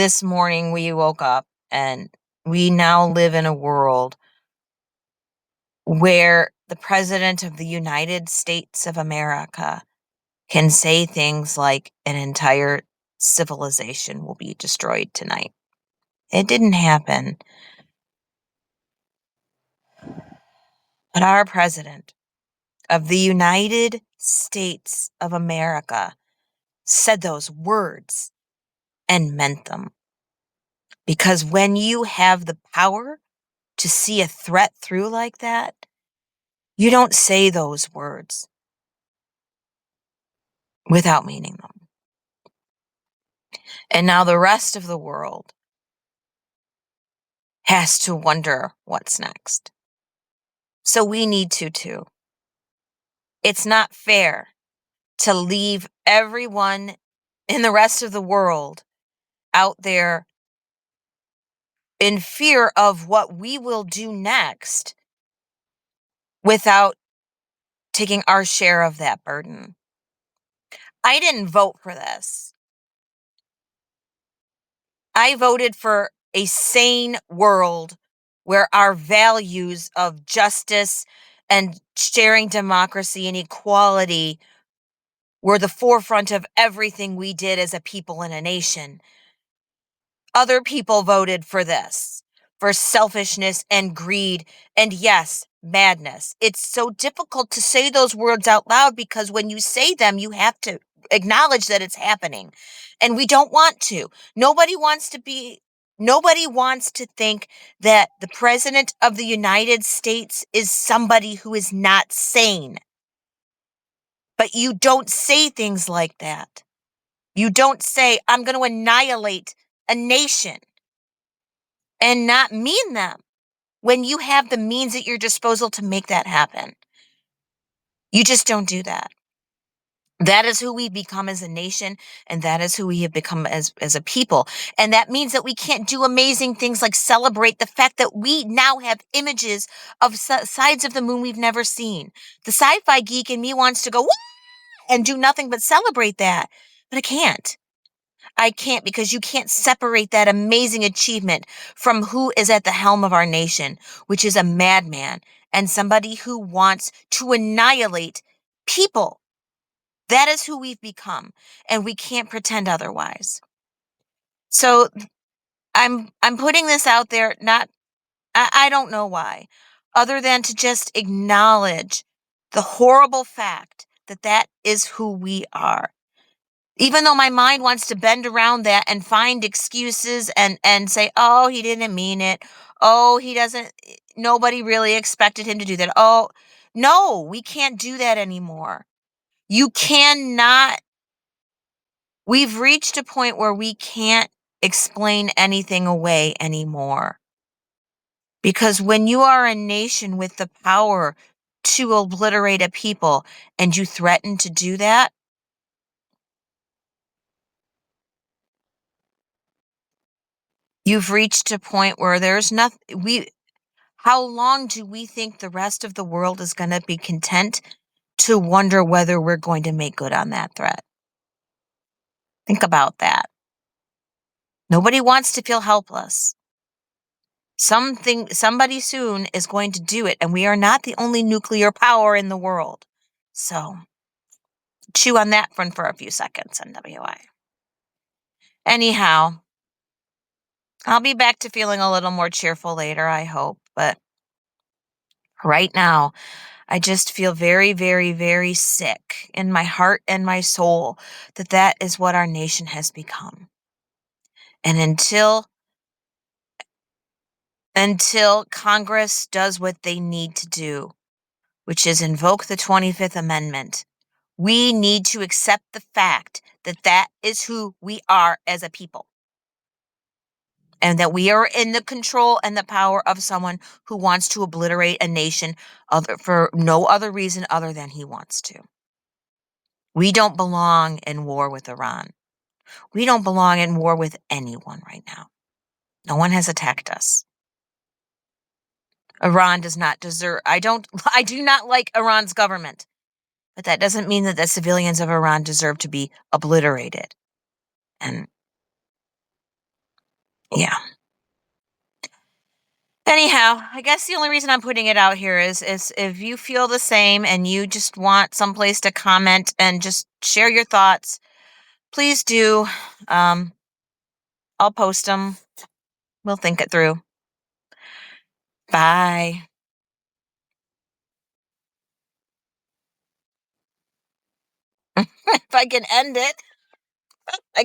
This morning we woke up and we now live in a world where the President of the United States of America can say things like an entire civilization will be destroyed tonight. It didn't happen. But our President of the United States of America said those words and meant them. Because when you have the power to see a threat through like that, you don't say those words without meaning them. And now the rest of the world has to wonder what's next. So we need to too. It's not fair to leave everyone in the rest of the world out there in fear of what we will do next without taking our share of that burden. I didn't vote for this. I voted for a sane world where our values of justice and sharing democracy and equality were the forefront of everything we did as a people and a nation. Other people voted for this, for selfishness and greed, and yes, madness. It's so difficult to say those words out loud because when you say them, you have to acknowledge that it's happening. And we don't want to. Nobody wants to think that the President of the United States is somebody who is not sane. But you don't say things like that. You don't say, I'm going to annihilate a nation and not mean them when you have the means at your disposal to make that happen. You just don't do that. That is who we become as a nation, and that is who we have become as a people. And that means that we can't do amazing things like celebrate the fact that we now have images of sides of the moon we've never seen. The sci-fi geek in me wants to go, "Wah!" and do nothing but celebrate that. But I can't. I can't, because you can't separate that amazing achievement from who is at the helm of our nation, which is a madman and somebody who wants to annihilate people. That is who we've become, and we can't pretend otherwise. So I'm putting this out there, I don't know why, other than to just acknowledge the horrible fact that that is who we are. Even though my mind wants to bend around that and find excuses and say, oh, he didn't mean it. Oh, nobody really expected him to do that. Oh, no, we can't do that anymore. You cannot. We've reached a point where we can't explain anything away anymore. Because when you are a nation with the power to obliterate a people and you threaten to do that, you've reached a point where there's nothing. How long do we think the rest of the world is going to be content to wonder whether we're going to make good on that threat? Think about that. Nobody wants to feel helpless. Somebody soon is going to do it, and we are not the only nuclear power in the world. So chew on that one for a few seconds, NWI. Anyhow, I'll be back to feeling a little more cheerful later, I hope. But right now, I just feel very, very, very sick in my heart and my soul that is what our nation has become. And until Congress does what they need to do, which is invoke the 25th Amendment, we need to accept the fact that that is who we are as a people. And that we are in the control and the power of someone who wants to obliterate a nation for no other reason other than he wants to. We don't belong in war with Iran. We don't belong in war with anyone right now. No one has attacked us. Iran does not deserve, I do not like Iran's government, but that doesn't mean that the civilians of Iran deserve to be obliterated. And Anyhow, I guess the only reason I'm putting it out here is if you feel the same and you just want someplace to comment and just share your thoughts, please do. Um, I'll post them. We'll think it through. Bye. If I can end it.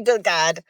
Good God.